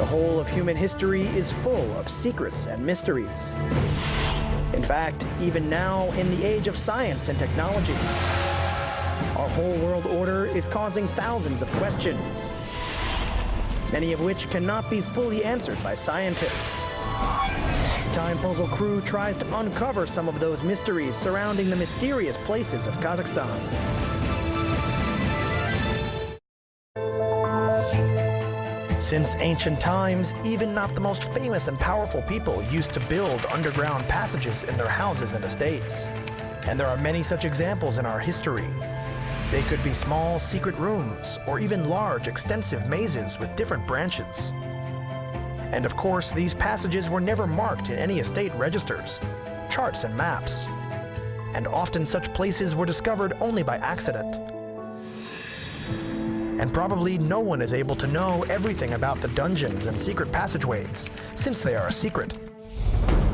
The whole of human history is full of secrets and mysteries. In fact, even now, in the age of science and technology, our whole world order is causing thousands of questions, many of which cannot be fully answered by scientists. Time Puzzle crew tries to uncover some of those mysteries surrounding the mysterious places of Kazakhstan. Since ancient times, even not the most famous and powerful people used to build underground passages in their houses and estates. And there are many such examples in our history. They could be small, secret rooms, or even large, extensive mazes with different branches. And of course, these passages were never marked in any estate registers, charts, and maps. And often such places were discovered only by accident. And probably no one is able to know everything about the dungeons and secret passageways, since they are a secret.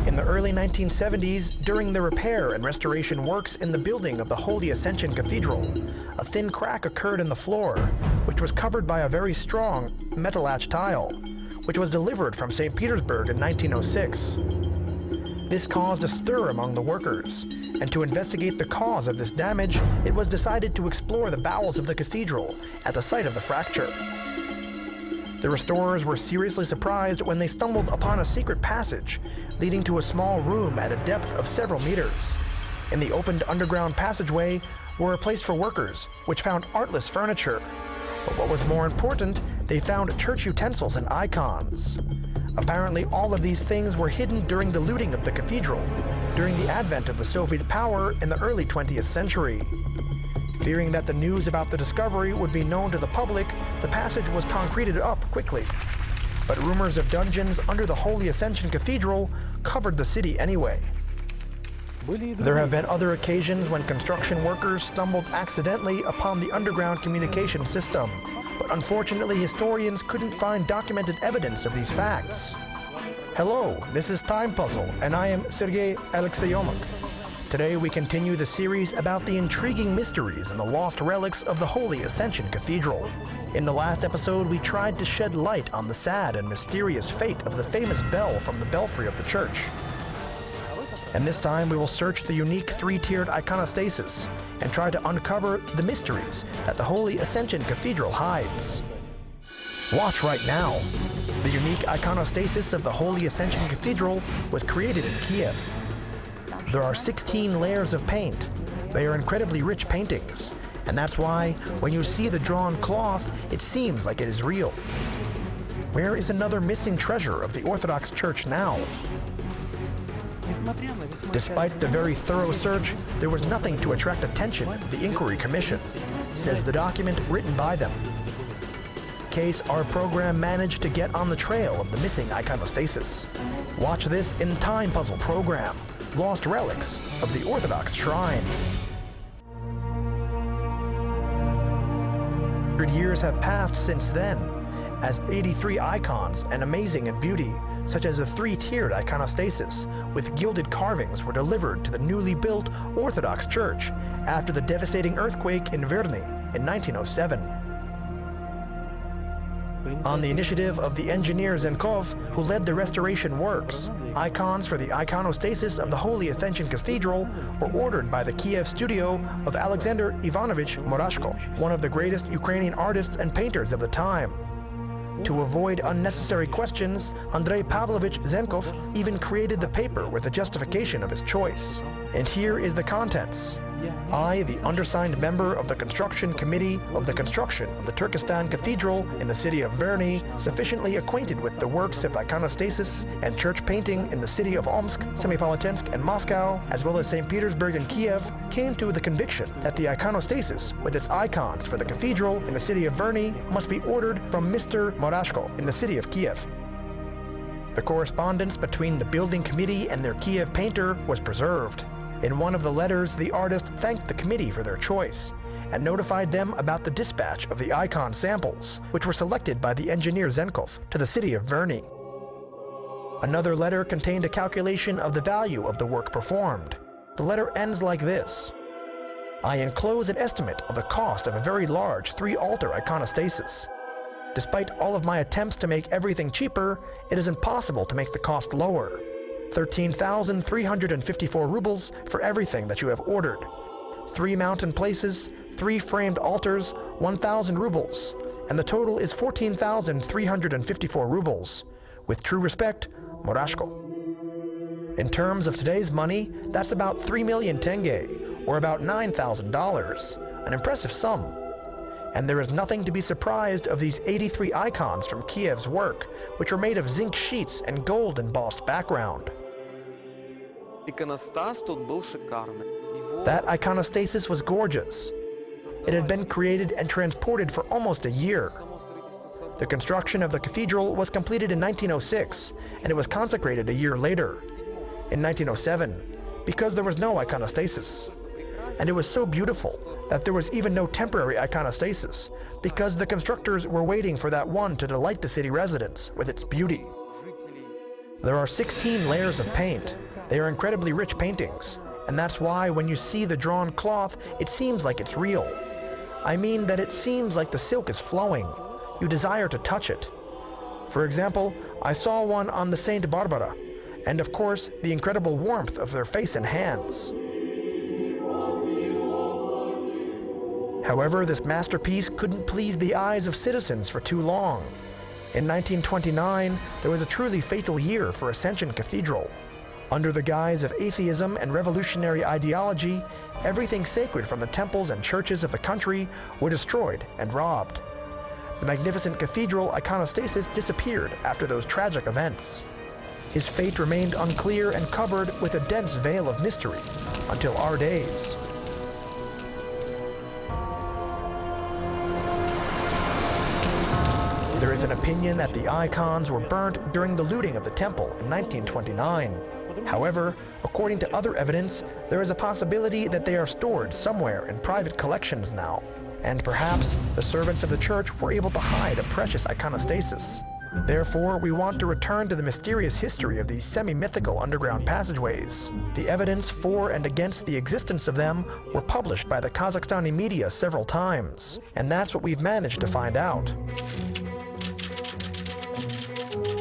In the early 1970s, during the repair and restoration works in the building of the Holy Ascension Cathedral, a thin crack occurred in the floor, which was covered by a very strong metal latch tile, which was delivered from St. Petersburg in 1906. This caused a stir among the workers, and to investigate the cause of this damage, it was decided to explore the bowels of the cathedral at the site of the fracture. The restorers were seriously surprised when they stumbled upon a secret passage leading to a small room at a depth of several meters. In the opened underground passageway were a place for workers, which found artless furniture. But what was more important, they found church utensils and icons. Apparently, all of these things were hidden during the looting of the cathedral, during the advent of the Soviet power in the early 20th century. Fearing that the news about the discovery would be known to the public, the passage was concreted up quickly. But rumors of dungeons under the Holy Ascension Cathedral covered the city anyway. There have been other occasions when construction workers stumbled accidentally upon the underground communication system, but unfortunately historians couldn't find documented evidence of these facts. Hello, this is Time Puzzle, and I am Sergei Alexeyomuk. Today we continue the series about the intriguing mysteries and the lost relics of the Holy Ascension Cathedral. In the last episode, we tried to shed light on the sad and mysterious fate of the famous bell from the belfry of the church. And this time we will search the unique three-tiered iconostasis and try to uncover the mysteries that the Holy Ascension Cathedral hides. Watch right now. The unique iconostasis of the Holy Ascension Cathedral was created in Kiev. There are 16 layers of paint. They are incredibly rich paintings, and that's why, when you see the drawn cloth, it seems like it is real. Where is another missing treasure of the Orthodox Church now? Despite the very thorough search, there was nothing to attract attention of the Inquiry Commission, says the document written by them. In case our program managed to get on the trail of the missing iconostasis. Watch this in Time Puzzle program, Lost Relics of the Orthodox Shrine. 100 years have passed since then, as 83 icons and amazing in beauty, such as a three-tiered iconostasis with gilded carvings, were delivered to the newly built Orthodox Church after the devastating earthquake in Verny in 1907. On the initiative of the engineer Zenkov, who led the restoration works, icons for the iconostasis of the Holy Ascension Cathedral were ordered by the Kiev studio of Alexander Ivanovich Murashko, one of the greatest Ukrainian artists and painters of the time. To avoid unnecessary questions, Andrei Pavlovich Zenkov even created the paper with a justification of his choice. And here is the contents. I, the undersigned member of the construction committee of the construction of the Turkestan Cathedral in the city of Verny, sufficiently acquainted with the works of iconostasis and church painting in the city of Omsk, Semipalatinsk, and Moscow, as well as St. Petersburg and Kiev, came to the conviction that the iconostasis with its icons for the cathedral in the city of Verny must be ordered from Mr. Murashko in the city of Kiev. The correspondence between the building committee and their Kiev painter was preserved. In one of the letters, the artist thanked the committee for their choice and notified them about the dispatch of the icon samples, which were selected by the engineer Zenkov to the city of Verny. Another letter contained a calculation of the value of the work performed. The letter ends like this. I enclose an estimate of the cost of a very large three-altar iconostasis. Despite all of my attempts to make everything cheaper, it is impossible to make the cost lower. 13,354 rubles for everything that you have ordered. 3 mountain places, 3 framed altars, 1,000 rubles, and the total is 14,354 rubles. With true respect, Murashko. In terms of today's money, that's about 3 million tenge, or about $9,000, an impressive sum. And there is nothing to be surprised of these 83 icons from Kiev's work, which are made of zinc sheets and gold embossed background. That iconostasis was gorgeous. It had been created and transported for almost a year. The construction of the cathedral was completed in 1906, and it was consecrated a year later, in 1907, because there was no iconostasis. And it was so beautiful that there was even no temporary iconostasis, because the constructors were waiting for that one to delight the city residents with its beauty. There are 16 layers of paint. They are incredibly rich paintings, and that's why when you see the drawn cloth, it seems like it's real. I mean that it seems like the silk is flowing. You desire to touch it. For example, I saw one on the Saint Barbara, and of course, the incredible warmth of their face and hands. However, this masterpiece couldn't please the eyes of citizens for too long. In 1929, there was a truly fatal year for Ascension Cathedral. Under the guise of atheism and revolutionary ideology, everything sacred from the temples and churches of the country were destroyed and robbed. The magnificent cathedral iconostasis disappeared after those tragic events. His fate remained unclear and covered with a dense veil of mystery until our days. There is an opinion that the icons were burnt during the looting of the temple in 1929. However, according to other evidence, there is a possibility that they are stored somewhere in private collections now, and perhaps the servants of the church were able to hide a precious iconostasis. Therefore, we want to return to the mysterious history of these semi-mythical underground passageways. The evidence for and against the existence of them were published by the Kazakhstani media several times, and that's what we've managed to find out.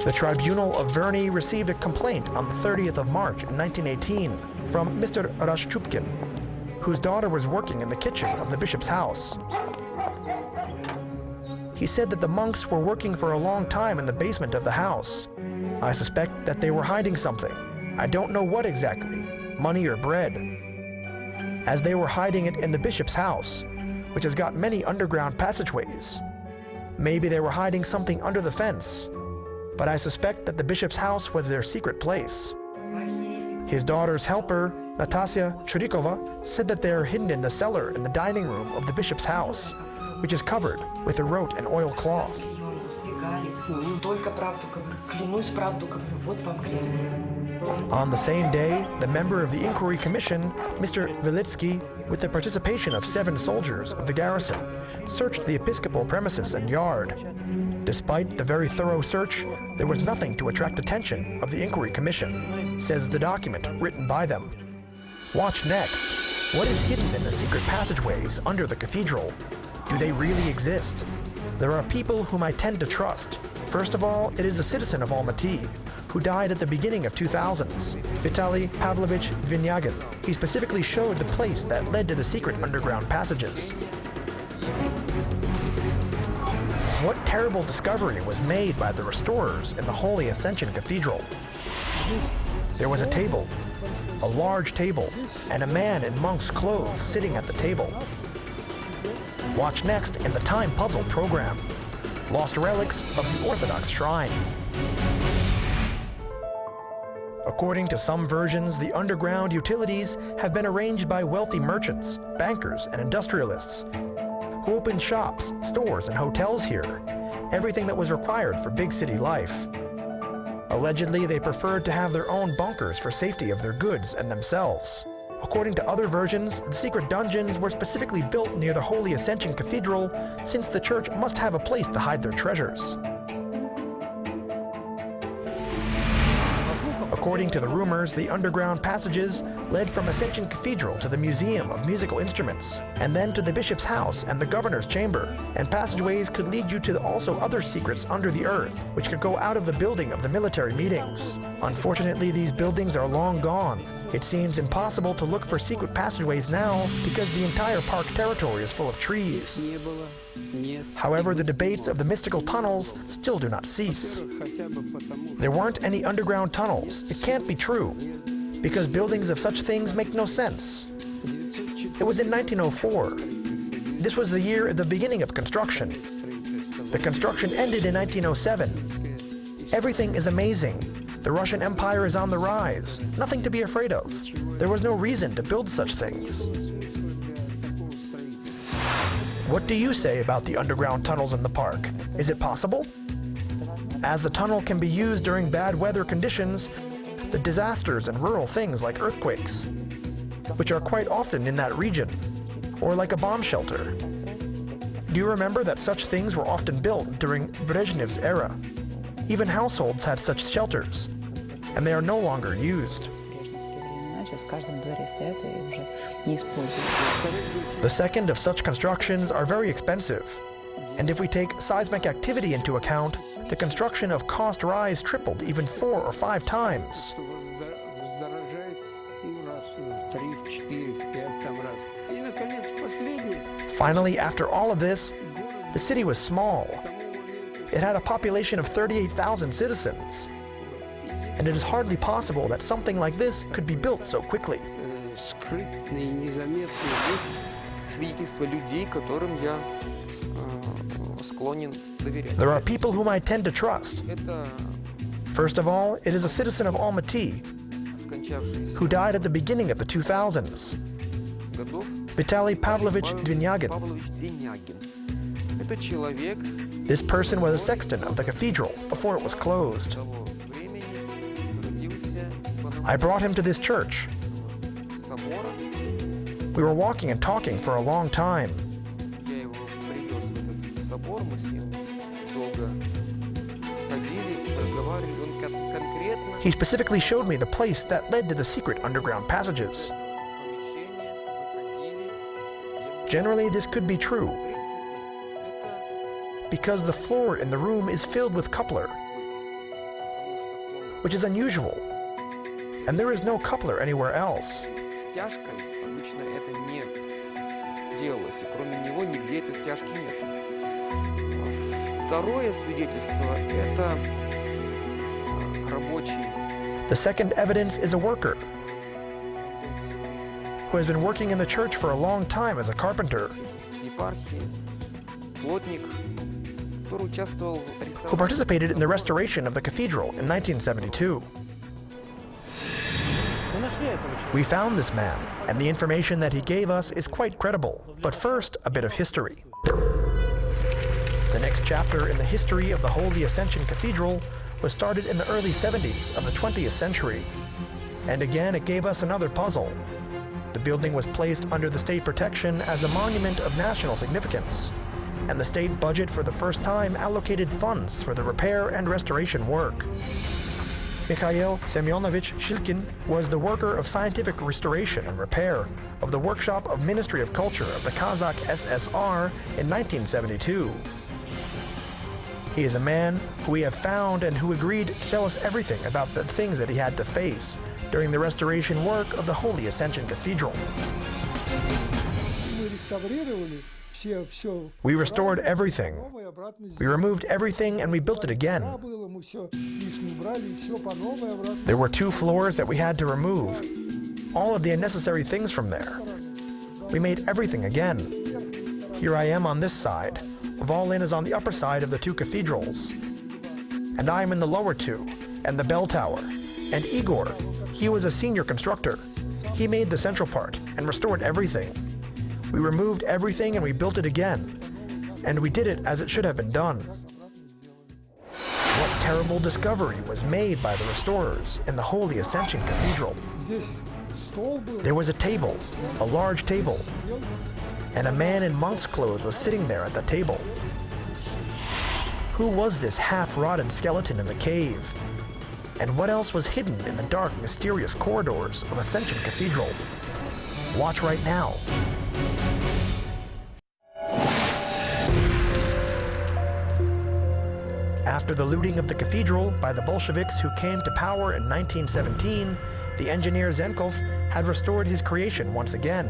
The Tribunal of Verny received a complaint on the 30th of March in 1918 from Mr. Rashchupkin, whose daughter was working in the kitchen of the bishop's house. He said that the monks were working for a long time in the basement of the house. I suspect that they were hiding something. I don't know what exactly, money or bread. As they were hiding it in the bishop's house, which has got many underground passageways. Maybe they were hiding something under the fence, but I suspect that the bishop's house was their secret place. His daughter's helper, Natasya Churikova, said that they are hidden in the cellar in the dining room of the bishop's house, which is covered with a rote and oil cloth. On the same day, the member of the Inquiry Commission, Mr. Velitsky, with the participation of 7 soldiers of the garrison, searched the episcopal premises and yard. Despite the very thorough search, there was nothing to attract attention of the Inquiry Commission, says the document written by them. Watch next. What is hidden in the secret passageways under the cathedral? Do they really exist? There are people whom I tend to trust. First of all, it is a citizen of Almaty, who died at the beginning of 2000s, Vitaly Pavlovich Vinyagin. He specifically showed the place that led to the secret underground passages. What terrible discovery was made by the restorers in the Holy Ascension Cathedral? There was a table, a large table, and a man in monk's clothes sitting at the table. Watch next in the Time Puzzle program, Lost Relics of the Orthodox Shrine. According to some versions, the underground utilities have been arranged by wealthy merchants, bankers, and industrialists who opened shops, stores, and hotels here, everything that was required for big city life. Allegedly, they preferred to have their own bunkers for safety of their goods and themselves. According to other versions, the secret dungeons were specifically built near the Holy Ascension Cathedral, since the church must have a place to hide their treasures. According to the rumors, the underground passages led from Ascension Cathedral to the Museum of Musical Instruments, and then to the bishop's house and the governor's chamber. And passageways could lead you to also other secrets under the earth, which could go out of the building of the military meetings. Unfortunately, these buildings are long gone. It seems impossible to look for secret passageways now because the entire park territory is full of trees. However, the debates of the mystical tunnels still do not cease. There weren't any underground tunnels. It can't be true, because buildings of such things make no sense. It was in 1904. This was the year at the beginning of construction. The construction ended in 1907. Everything is amazing. The Russian Empire is on the rise. Nothing to be afraid of. There was no reason to build such things. What do you say about the underground tunnels in the park? Is it possible? As the tunnel can be used during bad weather conditions, the disasters and rural things like earthquakes, which are quite often in that region, or like a bomb shelter. Do you remember that such things were often built during Brezhnev's era? Even households had such shelters, and they are no longer used. The second of such constructions are very expensive, and if we take seismic activity into account, the construction of cost rise tripled even 4 or 5 times. Finally, after all of this, the city was small. It had a population of 38,000 citizens, and it is hardly possible that something like this could be built so quickly. There are people whom I tend to trust. First of all, it is a citizen of Almaty who died at the beginning of the 2000s, Vitaly Pavlovich Dvinyagin. This person was a sexton of the cathedral before it was closed. I brought him to this church. We were walking and talking for a long time. He specifically showed me the place that led to the secret underground passages. Generally, this could be true, because the floor in the room is filled with coupler, which is unusual, and there is no coupler anywhere else. The second evidence is a worker who has been working in the church for a long time as a carpenter, who participated in the restoration of the cathedral in 1972. We found this man, and the information that he gave us is quite credible. But first, a bit of history. The next chapter in the history of the Holy Ascension Cathedral was started in the early 70s of the 20th century. And again, it gave us another puzzle. The building was placed under the state protection as a monument of national significance, and the state budget for the first time allocated funds for the repair and restoration work. Mikhail Semyonovich Shilkin was the worker of scientific restoration and repair of the workshop of Ministry of Culture of the Kazakh SSR in 1972. He is a man who we have found and who agreed to tell us everything about the things that he had to face during the restoration work of the Holy Ascension Cathedral. We restored everything. We removed everything and we built it again. There were 2 floors that we had to remove, all of the unnecessary things from there. We made everything again. Here I am on this side. Volin is on the upper side of the 2 cathedrals. And I am in the lower 2, and the bell tower. And Igor, he was a senior constructor. He made the central part and restored everything. We removed everything and we built it again. And we did it as it should have been done. What terrible discovery was made by the restorers in the Holy Ascension Cathedral? There was a table, a large table, and a man in monk's clothes was sitting there at the table. Who was this half-rotted skeleton in the cave? And what else was hidden in the dark, mysterious corridors of Ascension Cathedral? Watch right now. After the looting of the cathedral by the Bolsheviks who came to power in 1917, the engineer Zenkov had restored his creation once again.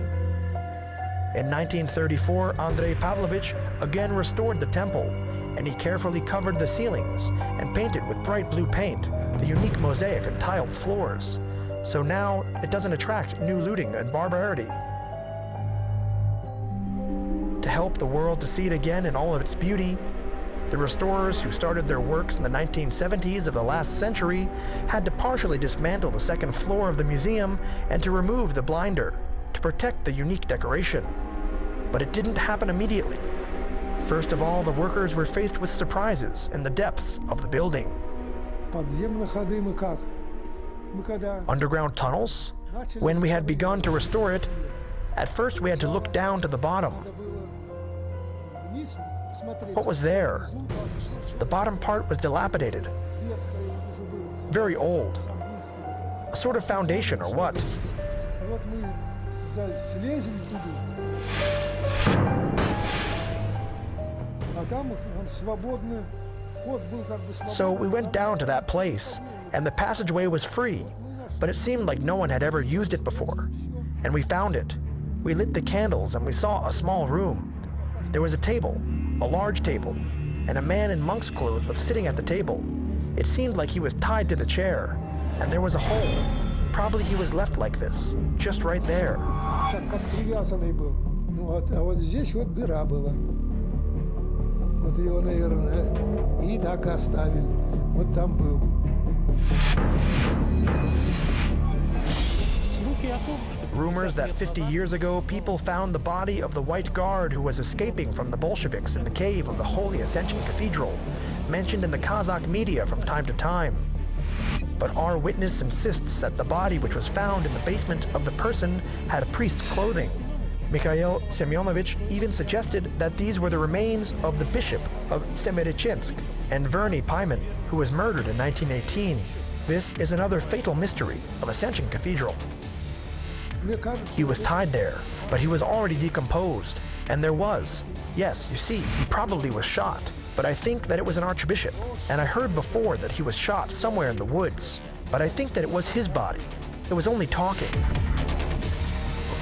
In 1934, Andrei Pavlovich again restored the temple, and he carefully covered the ceilings and painted with bright blue paint the unique mosaic and tiled floors. So now it doesn't attract new looting and barbarity. To help the world to see it again in all of its beauty, the restorers who started their works in the 1970s of the last century had to partially dismantle the second floor of the museum and to remove the blinder to protect the unique decoration. But it didn't happen immediately. First of all, the workers were faced with surprises in the depths of the building. Underground tunnels? When we had begun to restore it, at first we had to look down to the bottom. What was there? The bottom part was dilapidated, very old. A sort of foundation or what? So we went down to that place, and the passageway was free, but it seemed like no one had ever used it before. And we found it. We lit the candles and we saw a small room. There was a table, a large table, and a man in monk's clothes was sitting at the table. It seemed like he was tied to the chair, and there was a hole. Probably he was left like this, just right there. Rumors that 50 years ago, people found the body of the White Guard who was escaping from the Bolsheviks in the cave of the Holy Ascension Cathedral, mentioned in the Kazakh media from time to time. But our witness insists that the body which was found in the basement of the person had priest clothing. Mikhail Semyonovich even suggested that these were the remains of the bishop of Semerechensk and Verny Paiman, who was murdered in 1918. This is another fatal mystery of Ascension Cathedral. He was tied there, but he was already decomposed, and there was. Yes, you see, he probably was shot, but I think that it was an archbishop, and I heard before that he was shot somewhere in the woods, but I think that it was his body. It was only talking.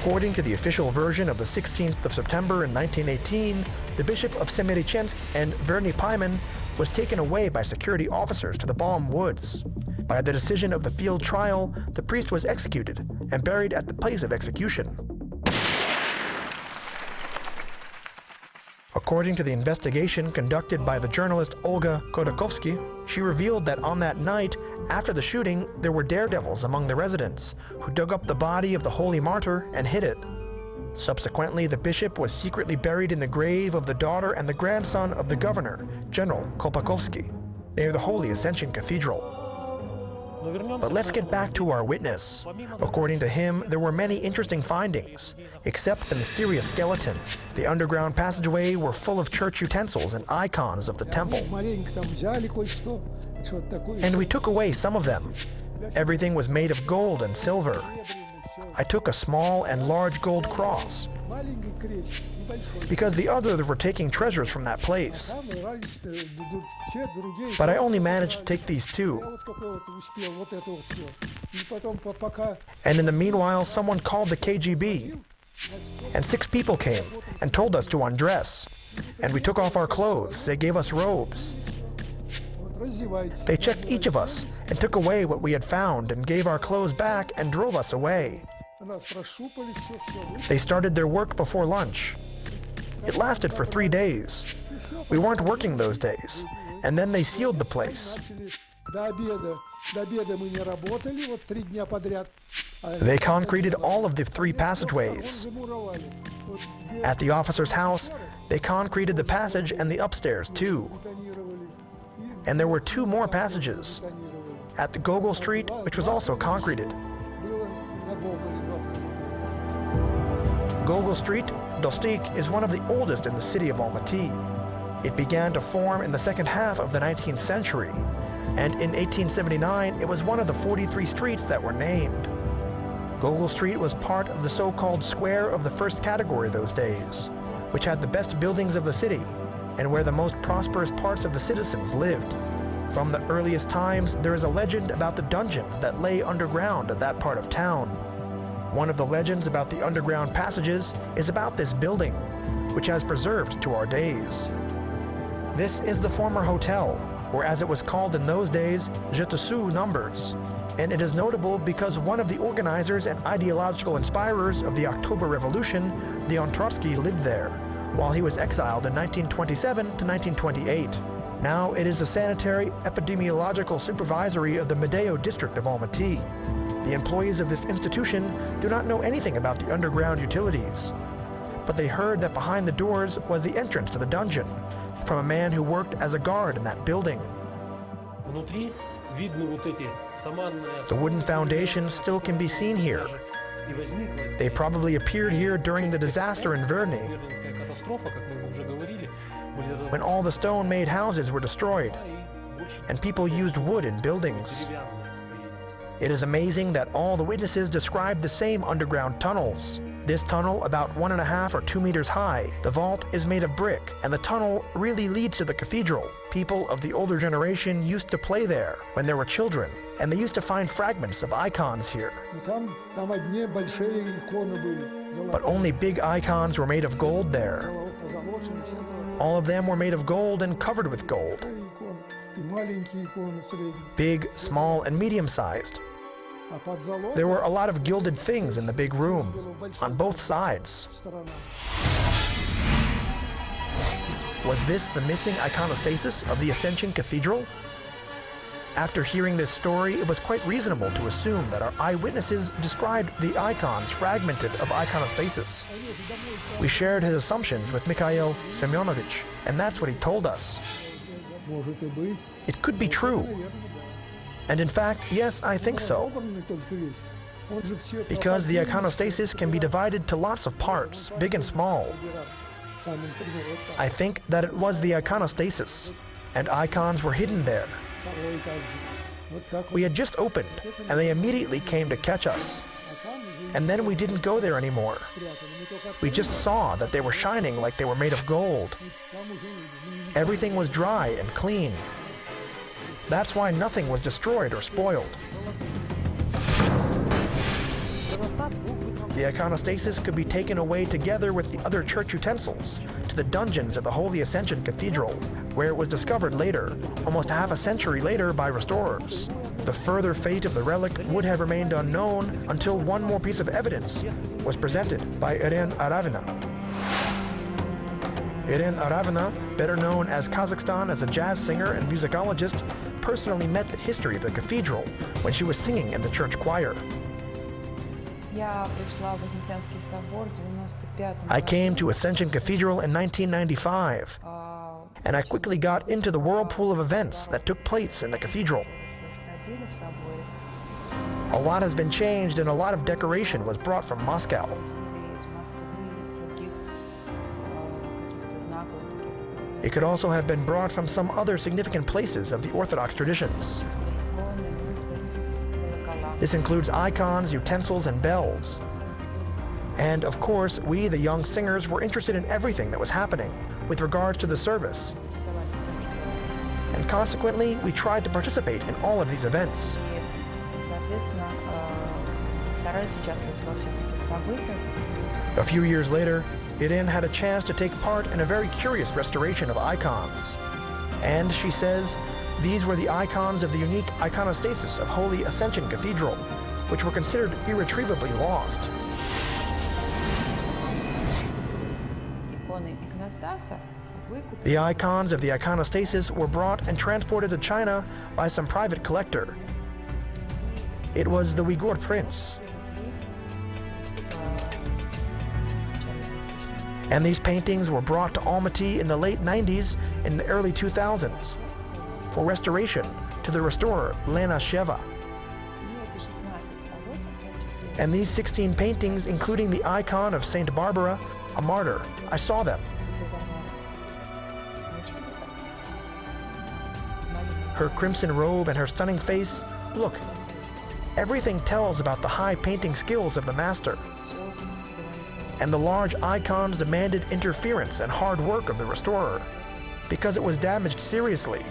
According to the official version of the 16th of September in 1918, the Bishop of Semerechensk and Verny Paiman was taken away by security officers to the Balm Woods. By the decision of the field trial, the priest was executed and buried at the place of execution. According to the investigation conducted by the journalist Olga Khodakovsky, she revealed that on that night, after the shooting, there were daredevils among the residents who dug up the body of the holy martyr and hid it. Subsequently, the bishop was secretly buried in the grave of the daughter and the grandson of the governor, General Kolpakovsky, near the Holy Ascension Cathedral. But let's get back to our witness. According to him, there were many interesting findings, except the mysterious skeleton. The underground passageway were full of church utensils and icons of the temple. And we took away some of them. Everything was made of gold and silver. I took a small and large gold cross, because the others were taking treasures from that place. But I only managed to take these two. And in the meanwhile, someone called the KGB. And 6 people came and told us to undress. And we took off our clothes. They gave us robes. They checked each of us and took away what we had found and gave our clothes back and drove us away. They started their work before lunch. It lasted for 3 days. We weren't working those days, and then they sealed the place. They concreted all of the 3 passageways. At the officer's house, they concreted the passage and the upstairs too. And there were 2 more passages. At the Gogol Street, which was also concreted. Gogol Street, Dostik, is one of the oldest in the city of Almaty. It began to form in the second half of the 19th century, And in 1879, it was one of the 43 streets that were named. Gogol Street was part of the so-called square of the first category those days, which had the best buildings of the city and where the most prosperous parts of the citizens lived. From the earliest times, there is a legend about the dungeons that lay underground at that part of town. One of the legends about the underground passages is about this building, which has preserved to our days. This is the former hotel, or as it was called in those days, Jetesu numbers. And it is notable because one of the organizers and ideological inspirers of the October Revolution, Leon Trotsky, lived there, while he was exiled in 1927 to 1928. Now it is the sanitary epidemiological supervisory of the Medeo district of Almaty. The employees of this institution do not know anything about the underground utilities, but they heard that behind the doors was the entrance to the dungeon, from a man who worked as a guard in that building. The wooden foundations still can be seen here. They probably appeared here during the disaster in Verny, when all the stone-made houses were destroyed, and people used wood in buildings. It is amazing that all the witnesses described the same underground tunnels. This tunnel, about 1.5 or 2 meters high, the vault is made of brick, and the tunnel really leads to the cathedral. People of the older generation used to play there when there were children, and they used to find fragments of icons here. But only big icons were made of gold there. All of them were made of gold and covered with gold. Big, small, and medium-sized. There were a lot of gilded things in the big room, on both sides. Was this the missing iconostasis of the Ascension Cathedral? After hearing this story, it was quite reasonable to assume that our eyewitnesses described the icons fragmented of iconostasis. We shared his assumptions with Mikhail Semyonovich, and that's what he told us. It could be true. And in fact, yes, I think so. Because the iconostasis can be divided to lots of parts, big and small. I think that it was the iconostasis, and icons were hidden there. We had just opened, and they immediately came to catch us. And then we didn't go there anymore. We just saw that they were shining like they were made of gold. Everything was dry and clean. That's why nothing was destroyed or spoiled. The iconostasis could be taken away together with the other church utensils to the dungeons of the Holy Ascension Cathedral, where it was discovered later, almost half a century later, by restorers. The further fate of the relic would have remained unknown until one more piece of evidence was presented by Irene Aravina. Irene Aravina, better known as Kazakhstan as a jazz singer and musicologist, personally met the history of the cathedral when she was singing in the church choir. I came to Ascension Cathedral in 1995, and I quickly got into the whirlpool of events that took place in the cathedral. A lot has been changed, and a lot of decoration was brought from Moscow. It could also have been brought from some other significant places of the Orthodox traditions. This includes icons, utensils, and bells. And of course, we, the young singers, were interested in everything that was happening with regards to the service. And consequently, we tried to participate in all of these events. A few years later, Irene had a chance to take part in a very curious restoration of icons. And she says, these were the icons of the unique iconostasis of Holy Ascension Cathedral, which were considered irretrievably lost. The icons of the iconostasis were brought and transported to China by some private collector. It was the Uyghur prince. And these paintings were brought to Almaty in the late 90s and the early 2000s for restoration to the restorer Lena Sheva. And these 16 paintings, including the icon of Saint Barbara, a martyr, I saw them. her crimson robe and her stunning face, look, everything tells about the high painting skills of the master. And the large icons demanded interference and hard work of the restorer, because it was damaged seriously,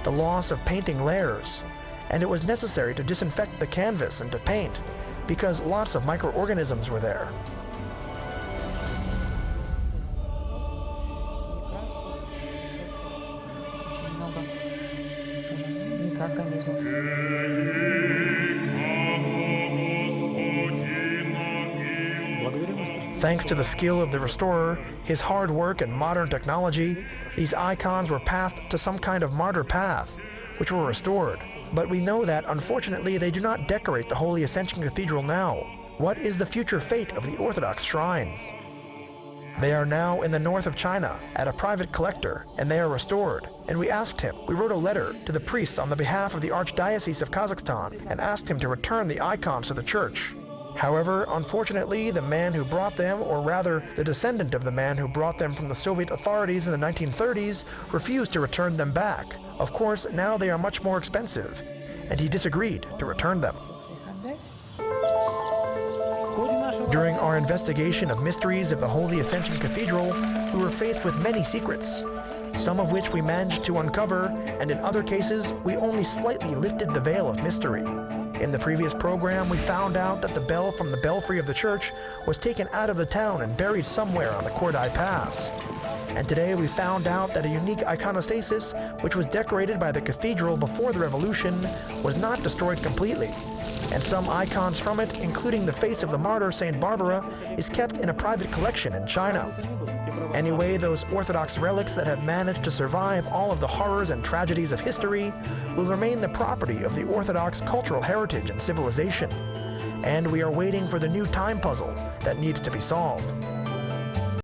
the loss of painting layers, and it was necessary to disinfect the canvas and to paint, because lots of microorganisms were there. Thanks to the skill of the restorer, his hard work and modern technology, these icons were passed to some kind of martyr path, which were restored. But we know that, unfortunately, they do not decorate the Holy Ascension Cathedral now. What is the future fate of the Orthodox shrine? They are now in the north of China, at a private collector, and they are restored. And we asked him, we wrote a letter to the priests on the behalf of the Archdiocese of Kazakhstan, and asked him to return the icons to the church. However, unfortunately, the man who brought them, or rather, the descendant of the man who brought them from the Soviet authorities in the 1930s, refused to return them back. Of course, now they are much more expensive, and he disagreed to return them. During our investigation of mysteries of the Holy Ascension Cathedral, we were faced with many secrets, some of which we managed to uncover, and in other cases, we only slightly lifted the veil of mystery. In the previous program, we found out that the bell from the belfry of the church was taken out of the town and buried somewhere on the Kordai Pass. And today we found out that a unique iconostasis, which was decorated by the cathedral before the revolution, was not destroyed completely. And some icons from it, including the face of the martyr Saint Barbara, is kept in a private collection in China. Anyway, those Orthodox relics that have managed to survive all of the horrors and tragedies of history will remain the property of the Orthodox cultural heritage and civilization. And we are waiting for the new time puzzle that needs to be solved.